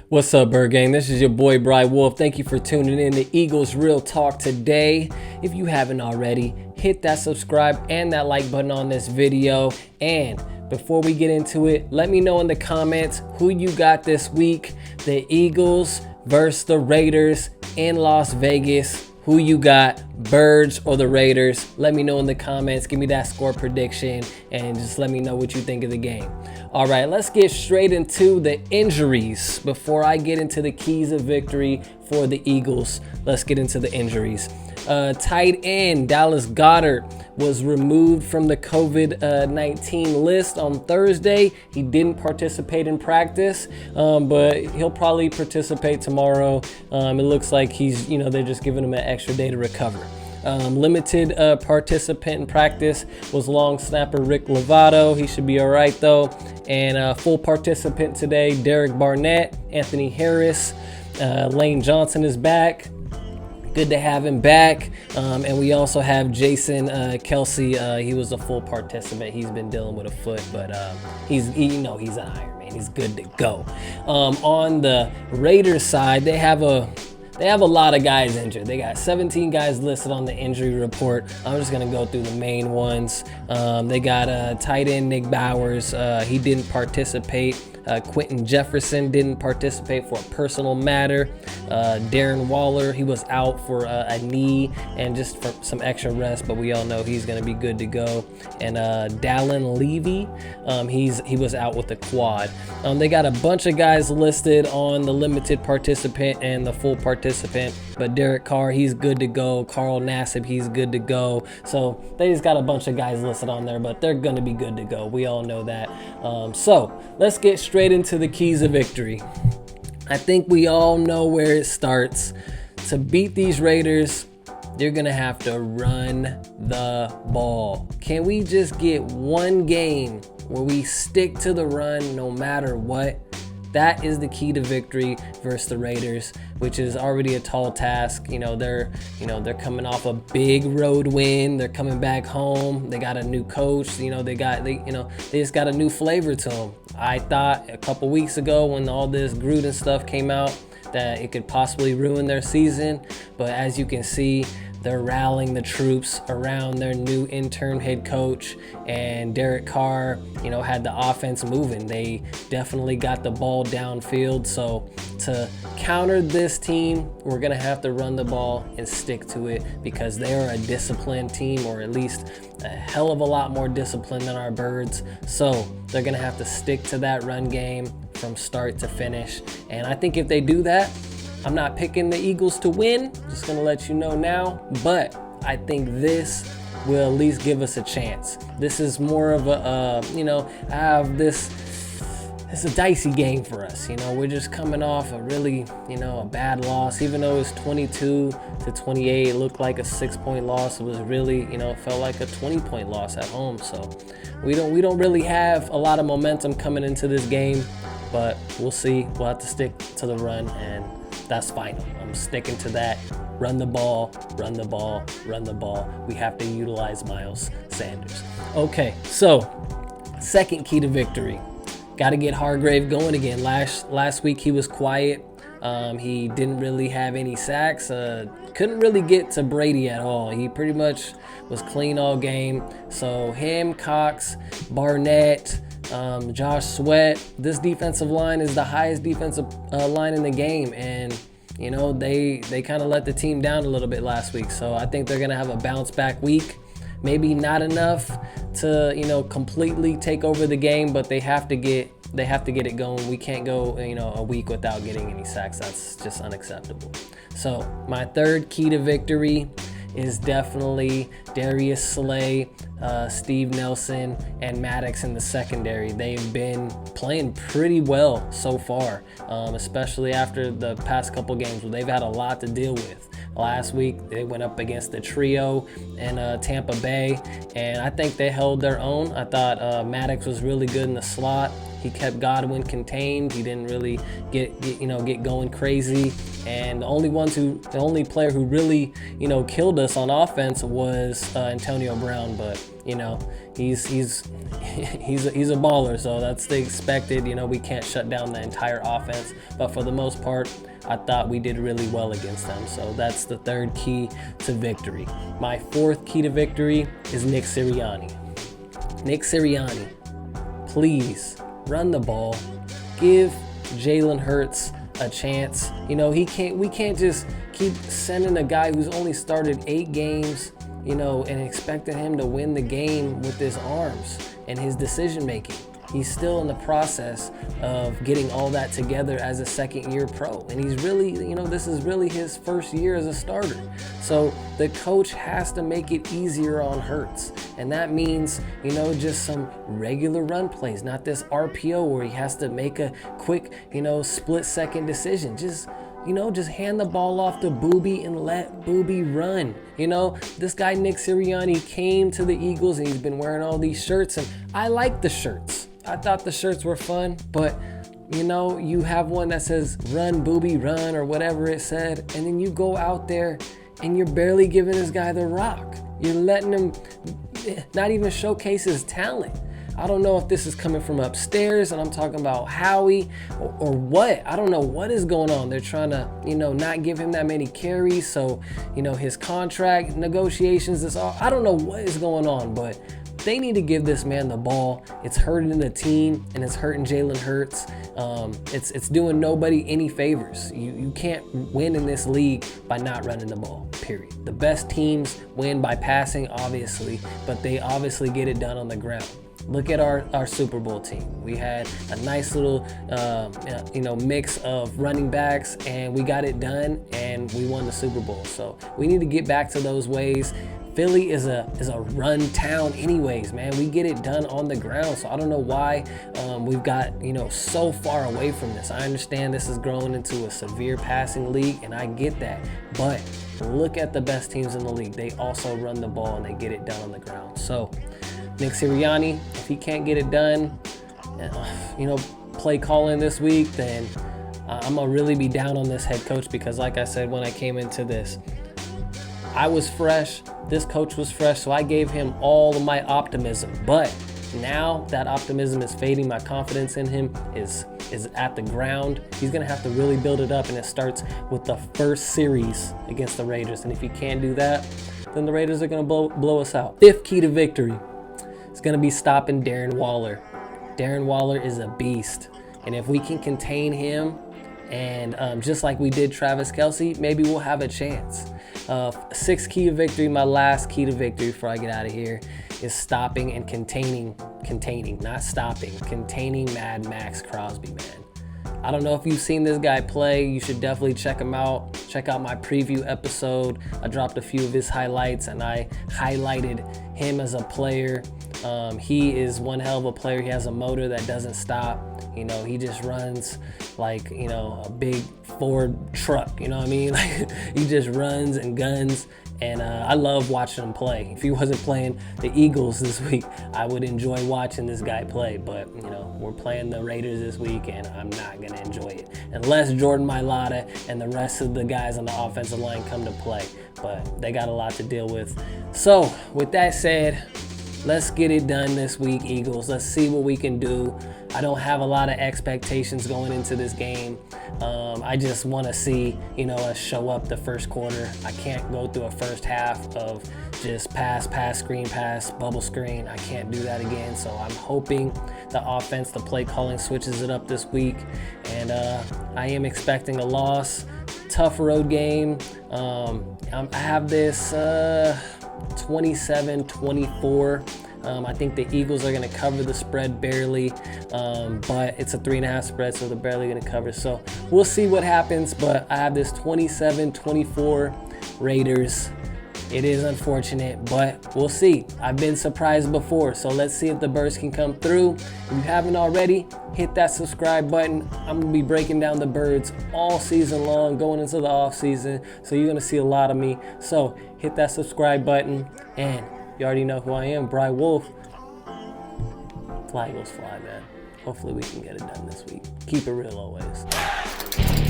What's up, Bird Gang? This is your boy, Bry Wolf. Thank you for tuning in to Eagles Real Talk today. If you haven't already, hit that subscribe and that like button on this video. And before we get into it, let me know in the comments who you got this week. The Eagles versus the Raiders in Las Vegas. Who you got, Birds or the Raiders? Let me know in the comments. Give me that score prediction and just let me know what you think of the game. All right, let's get straight into the injuries. Before I get into the keys of victory for the Eagles, let's get into the injuries. Tight end Dallas Goedert was removed from the COVID-19 list on Thursday. He didn't participate in practice, but he'll probably participate tomorrow. It looks like they're just giving him an extra day to recover. Limited participant in practice was long snapper Rick Lovato. He should be all right though. And full participant today, Derek Barnett, Anthony Harris, Lane Johnson is back. Good to have him back. And we also have Jason Kelsey. He was a full participant. He's been dealing with a foot, but he's an Iron Man. He's good to go. On the Raiders side, they have a lot of guys injured. They got 17 guys listed on the injury report. I'm just going to go through the main ones. They got tight end Nick Bowers. He didn't participate. Quentin Jefferson didn't participate for a personal matter. Darren Waller, he was out for a knee and just for some extra rest, but we all know he's going to be good to go. And Dallin Levy, he was out with the quad. They got a bunch of guys listed on the limited participant and the full participant, but Derek Carr, he's good to go. Carl Nassib, he's good to go. So they just got a bunch of guys listed on there, but they're going to be good to go. We all know that. So let's get straight into the keys of victory. I think we all know where it starts. To beat these Raiders, you're going to have to run the ball. Can we just get one game where we stick to the run no matter what? That is the key to victory versus the Raiders, which is already a tall task. They're coming off a big road win. They're coming back home. They got a new coach. They just got a new flavor to them. I thought a couple weeks ago when all this Gruden stuff came out that it could possibly ruin their season, but as you can see, they're rallying the troops around their new intern head coach, and Derek Carr, had the offense moving. They definitely got the ball downfield. So to counter this team, we're going to have to run the ball and stick to it because they are a disciplined team, or at least a hell of a lot more disciplined than our Birds. So they're going to have to stick to that run game from start to finish. And I think if they do that, I'm not picking the Eagles to win, just going to let you know now, but I think this will at least give us a chance. This is more of it's a dicey game for us. We're just coming off a really, a bad loss. Even though it's 22-28, it looked like a 6-point loss. It was really, it felt like a 20-point loss at home. So we don't really have a lot of momentum coming into this game, but we'll see. We'll have to stick to the run, and that's fine. I'm sticking to that. Run the ball, run the ball, run the ball. We have to utilize Miles Sanders. Okay, so second key to victory. Got to get Hargrave going again. Last week he was quiet. He didn't really have any sacks. Couldn't really get to Brady at all. He pretty much was clean all game. So him, Cox, Barnett, Josh Sweat. This defensive line is the highest defensive line in the game, and they kind of let the team down a little bit last week. So I think they're gonna have a bounce back week. Maybe not enough to completely take over the game, but they have to get it going. We can't go a week without getting any sacks. That's just unacceptable. So my third key to victory is definitely Darius Slay, Steve Nelson, and Maddox in the secondary. They've been playing pretty well so far, especially after the past couple games where they've had a lot to deal with. Last week, they went up against the trio in Tampa Bay, and I think they held their own. I thought Maddox was really good in the slot. He kept Godwin contained. He didn't really get going crazy. And the only player who really, killed us on offense was Antonio Brown. But he's a baller, so that's the expected. We can't shut down the entire offense, but for the most part, I thought we did really well against them. So that's the third key to victory. My fourth key to victory is Nick Sirianni. Nick Sirianni, please run the ball. Give Jalen Hurts a chance. We can't just keep sending a guy who's only started 8 games, and expecting him to win the game with his arms and his decision making. He's still in the process of getting all that together as a second-year pro. And he's really, this is really his first year as a starter. So the coach has to make it easier on Hurts. And that means, just some regular run plays, not this RPO where he has to make a quick, split-second decision. Just hand the ball off to Booby and let Booby run. This guy Nick Sirianni came to the Eagles and he's been wearing all these shirts, and I like the shirts. I thought the shirts were fun, but you have one that says "Run, Booby, run" or whatever it said, and then you go out there and you're barely giving this guy the rock. You're letting him not even showcase his talent. I don't know if this is coming from upstairs, and I'm talking about Howie or what. I don't know what is going on. They're trying to, not give him that many carries. So, his contract negotiations, I don't know what is going on, but they need to give this man the ball. It's hurting the team, and it's hurting Jalen Hurts. It's doing nobody any favors. You can't win in this league by not running the ball, period. The best teams win by passing, obviously, but they obviously get it done on the ground. Look at our Super Bowl team. We had a nice little, mix of running backs, and we got it done, and we won the Super Bowl. So we need to get back to those ways. Philly is a run town anyways, man. We get it done on the ground. So I don't know why we've got, so far away from this. I understand this is growing into a severe passing league, and I get that. But look at the best teams in the league. They also run the ball, and they get it done on the ground. So Nick Sirianni, if he can't get it done, play calling this week, then I'm going to really be down on this head coach, because like I said, when I came into this, I was fresh, this coach was fresh, so I gave him all of my optimism. But now that optimism is fading, my confidence in him is at the ground. He's going to have to really build it up, and it starts with the first series against the Raiders. And if he can't do that, then the Raiders are going to blow us out. Fifth key to victory. It's going to be stopping Darren Waller. Darren Waller is a beast. And if we can contain him, and just like we did Travis Kelce, maybe we'll have a chance. Sixth key to victory, my last key to victory before I get out of here, is stopping and containing, not stopping, containing Mad Max Crosby, man. I don't know if you've seen this guy play. You should definitely check him out. Check out my preview episode. I dropped a few of his highlights, and I highlighted him as a player. He is one hell of a player. He has a motor that doesn't stop. He just runs like, a big Ford truck. You know what I mean? Like, he just runs and guns. And I love watching him play. If he wasn't playing the Eagles this week, I would enjoy watching this guy play. But, we're playing the Raiders this week, and I'm not going to enjoy it unless Jordan Mailata and the rest of the guys on the offensive line come to play. But they got a lot to deal with. So, with that said, let's get it done this week, Eagles. Let's see what we can do. I don't have a lot of expectations going into this game. I just want to see, us show up the first quarter. I can't go through a first half of just pass, screen, pass, bubble screen. I can't do that again. So I'm hoping the offense, the play calling switches it up this week. And I am expecting a loss. Tough road game. I have this 27-24. I think the Eagles are going to cover the spread barely, but it's a 3.5 spread, so they're barely going to cover. So we'll see what happens, but I have this 27-24 Raiders. It is unfortunate, but we'll see. I've been surprised before, so let's see if the Birds can come through. If you haven't already, hit that subscribe button. I'm going to be breaking down the Birds all season long, going into the off season, so you're going to see a lot of me. So hit that subscribe button, and you already know who I am, Bry Wolf. Fly Eagles fly, man. hopefully we can get it done this week. Keep it real always.